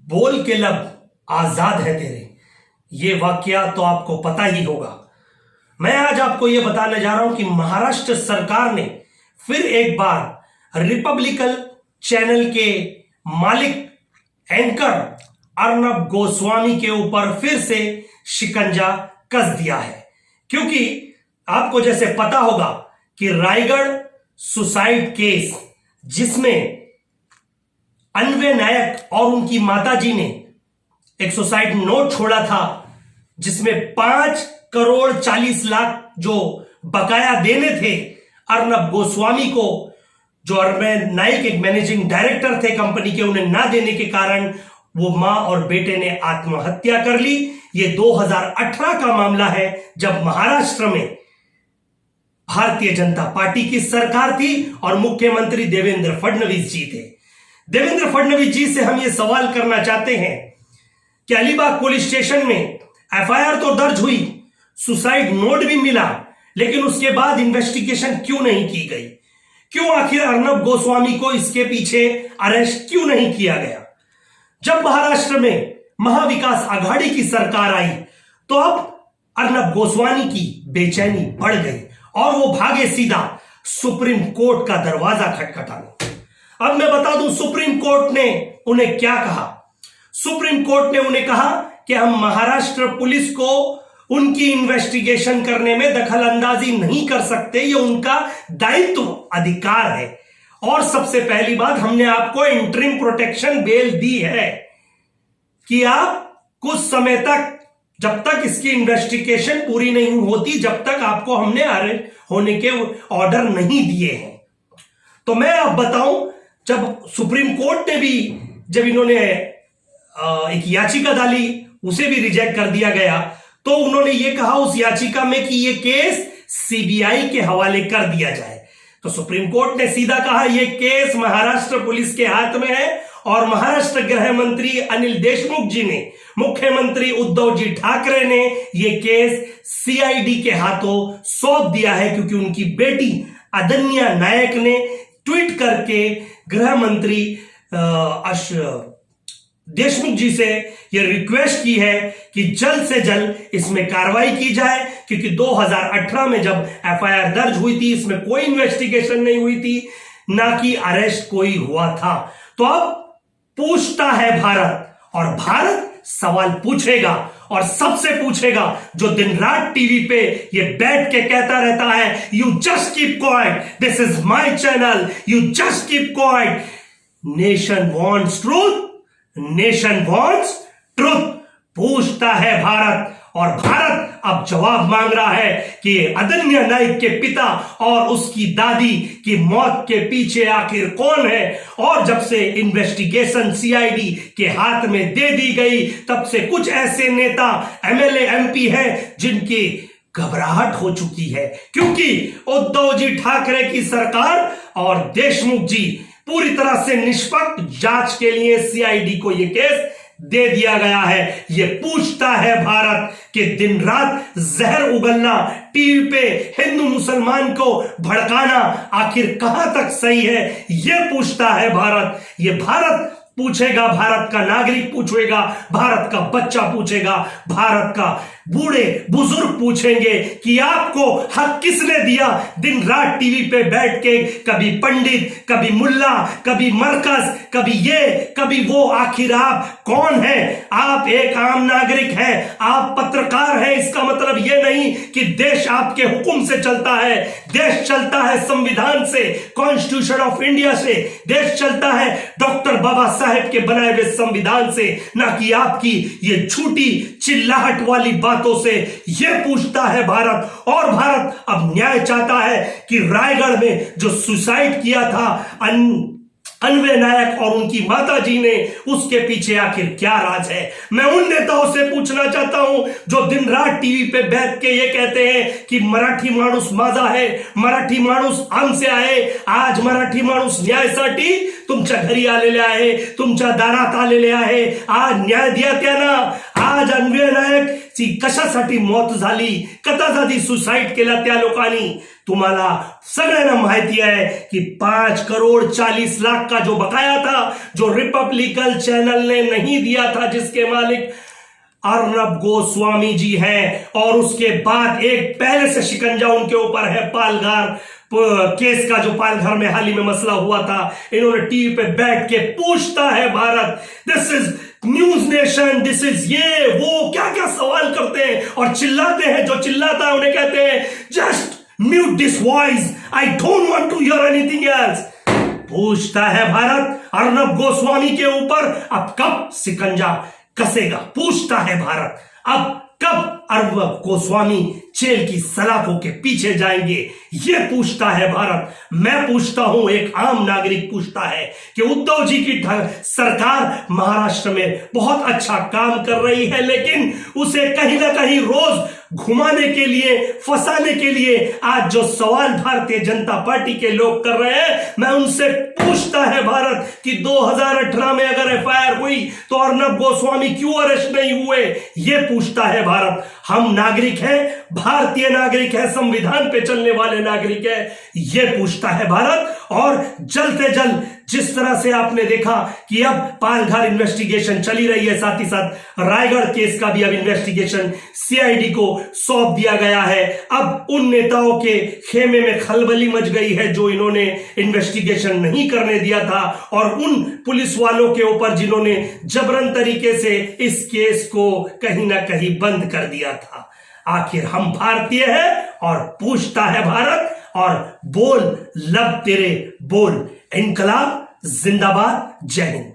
बोल के लब आजाद है तेरे, ये वाकया तो आपको पता ही होगा। मैं आज आपको यह बताने जा रहा हूं कि महाराष्ट्र सरकार ने फिर एक बार रिपब्लिकन चैनल के मालिक एंकर अर्नब गोस्वामी के ऊपर फिर से शिकंजा कस दिया है। क्योंकि आपको जैसे पता होगा कि रायगढ़ सुसाइड केस, जिसमें अन्वय नायक और उनकी माताजी ने एक सुसाइड नोट छोड़ा था, जिसमें 5,40,00,000 जो बकाया देने थे अर्नब गोस्वामी को, जो अन्वय नायक एक मैनेजिंग डायरेक्टर थे कंपनी के, उन्हें ना देने के कारण वो मां और बेटे ने आत्महत्या कर ली। ये 2018 का मामला है, जब महाराष्ट्र में भारतीय जनता पार्टी की सरकार थी और मुख्यमंत्री देवेंद्र फडणवीस जी थे। देवेंद्र फडणवीस जी से हम ये सवाल करना चाहते हैं कि अलीबाग पुलिस स्टेशन में एफआईआर तो दर्ज हुई, सुसाइड नोट भी मिला, लेकिन उसके बाद इन्वेस्टिगेशन क्यों नहीं की गई? क्यों आखिर अर्नब गोस्वामी को इसके पीछे अरेस्ट क्यों नहीं किया गया? जब महाराष्ट्र में महाविकास आघाड़ी की सरकार आई तो अब अर्नब गोस्वामी की बेचैनी बढ़ गई और वो भागे सीधा सुप्रीम कोर्ट का दरवाजा खटखटाने। अब मैं बता दूं सुप्रीम कोर्ट ने उन्हें क्या कहा। सुप्रीम कोर्ट ने उन्हें कहा कि हम महाराष्ट्र पुलिस को उनकी इन्वेस्टिगेशन करने में दखल अंदाजी नहीं कर सकते, ये उनका दायित्व अधिकार है। और सबसे पहली बात, हमने आपको इंटरिम प्रोटेक्शन बेल दी है कि आप कुछ समय तक, जब तक इसकी इन्वेस्टिगेशन पूरी नहीं होती, जब तक आपको हमने अरेस्ट होने के ऑर्डर नहीं दिए हैं। तो मैं अब बताऊं, जब सुप्रीम कोर्ट ने भी, जब इन्होंने एक याचिका डाली, उसे भी रिजेक्ट कर दिया गया, तो उन्होंने ये कहा उस याचिका में कि ये केस सीबीआई के हवाले कर दिया जाए। तो सुप्रीम कोर्ट ने सीधा कहा यह केस महाराष्ट्र पुलिस के हाथ में है और महाराष्ट्र गृह मंत्री अनिल देशमुख जी ने, मुख्यमंत्री उद्धव जी ठाकरे ने यह केस सीआईडी के हाथों सौंप दिया है, क्योंकि उनकी बेटी अदन्या नायक ने ट्वीट करके गृह मंत्री देशमुख जी से यह रिक्वेस्ट की है कि जल्द से जल्द इसमें कार्रवाई की जाए, क्योंकि 2018 में जब एफआईआर दर्ज हुई थी, इसमें कोई इन्वेस्टिगेशन नहीं हुई थी, ना कि अरेस्ट कोई हुआ था। तो अब पूछता है भारत, और भारत सवाल पूछेगा और सबसे पूछेगा जो दिन रात टीवी पे ये बैठ के कहता रहता है, you just keep quiet, this is my channel, you just keep quiet, nation wants truth, nation wants truth. पूछता है भारत, और भारत अब जवाब मांग रहा है कि अदन्या नायक के पिता और उसकी दादी की मौत के पीछे आखिर कौन है। और जब से इन्वेस्टिगेशन सीआईडी के हाथ में दे दी गई, तब से कुछ ऐसे नेता, एमएलए, एमपी हैं जिनकी घबराहट हो चुकी है, क्योंकि उद्धव जी ठाकरे की सरकार और देशमुख जी पूरी तरह से निष्पक्ष जांच के लिए सीआईडी को यह केस दे दिया गया है। यह पूछता है भारत कि दिन रात जहर उगलना, टीवी पे हिंदू मुसलमान को भड़काना आखिर कहां तक सही है, यह पूछता है भारत। यह भारत पूछेगा, भारत का नागरिक पूछेगा, भारत का बच्चा पूछेगा, भारत का बूढ़े बुजुर्ग पूछेंगे कि आपको हक किसने दिया दिन रात टीवी पे बैठ के, कभी पंडित, कभी मुल्ला, कभी मरकज, कभी ये, कभी वो, आखिर आप कौन है? आप एक आम नागरिक हैं, आप पत्रकार हैं। इसका मतलब ये नहीं कि देश आपके हुक्म से चलता है। देश चलता है संविधान से, कॉन्स्टिट्यूशन ऑफ इंडिया से। देश चलता है डॉक्टर बाबा साहेब के बनाए हुए संविधान से, ना कि आपकी ये झूठी चिल्लाहट वाली बातों से। यह पूछता है भारत, और भारत अब न्याय चाहता है कि रायगढ़ में जो सुसाइड किया था अन्वय नायक और उनकी माताजी ने, उसके पीछे आखिर क्या राज है। मैं उन नेताओं से पूछना चाहता हूं जो दिन रात टीवी पे बैठ के ये कहते हैं कि मराठी माणूस माझा है, मराठी माणूस आमचे आहे, आज मराठी माणूस न्यायासाठी तुमच्या घरी आलेले आहे, तुमच्या दारात आलेले आहे। आज न्याय द्या त्यांना, आज जहाज अन्वय नायक ची कशासाठी मौत झाली, कथासाठी सुसाईड केला त्या लोकांनी, तुम्हाला सगळ्यांना माहिती आहे की 5,40,00,000 का जो बकाया था, जो रिपब्लिकन चैनल ने नहीं दिया था, जिसके मालिक अर्नब गोस्वामी जी हैं, और उसके बाद एक पहले से शिकंजा उनके ऊपर है पालघर केस का, जो पालघर में हाल ही में मसला हुआ था। इन्होंने टीवी पे बैठ के पूछता है Bharat, this is news nation, this is ये वो, क्या क्या सवाल करते हैं और चिल्लाते हैं। जो चिल्लाता है उन्हें कहते हैं just mute this voice, I don't want to hear anything else. पूछता है भारत अर्नब गोस्वामी के ऊपर अब कब शिकंजा कसेगा, पूछता है भारत अब कब अर्नब गोस्वामी जेल की सलाखों के पीछे जाएंगे, ये पूछता है भारत। मैं पूछता हूं, एक आम नागरिक पूछता है कि उद्धव जी की सरकार महाराष्ट्र में बहुत अच्छा काम कर रही है, लेकिन उसे कहीं ना कहीं रोज घुमाने के लिए, फंसाने के लिए आज जो सवाल भारतीय जनता पार्टी के लोग कर रहे हैं, मैं उनसे पूछता है भारत कि 2018 में अगर एफआईआर हुई तो अर्नब गोस्वामी क्यों अरेस्ट नहीं हुए, ये पूछता है भारत। हम नागरिक हैं, भारतीय नागरिक है, संविधान पे चलने वाले नागरिक है, ये पूछता है भारत। और जल्द से जल्द जिस तरह से आपने देखा कि अब पालघर इन्वेस्टिगेशन चली रही है, साथ ही साथ रायगढ़ केस का भी अब इन्वेस्टिगेशन सीआईडी को सौंप दिया गया है। अब उन नेताओं के खेमे में खलबली मच गई है जो इन्होंने इन्वेस्टिगेशन नहीं करने दिया था, और उन पुलिस वालों के ऊपर जिन्होंने जबरन तरीके से इस केस को कहीं ना कहीं बंद कर दिया था। आखिर हम भारतीय हैं और पूछता है भारत, और बोल लब तेरे बोल। इनकलाब जिंदाबाद, जय हिंद।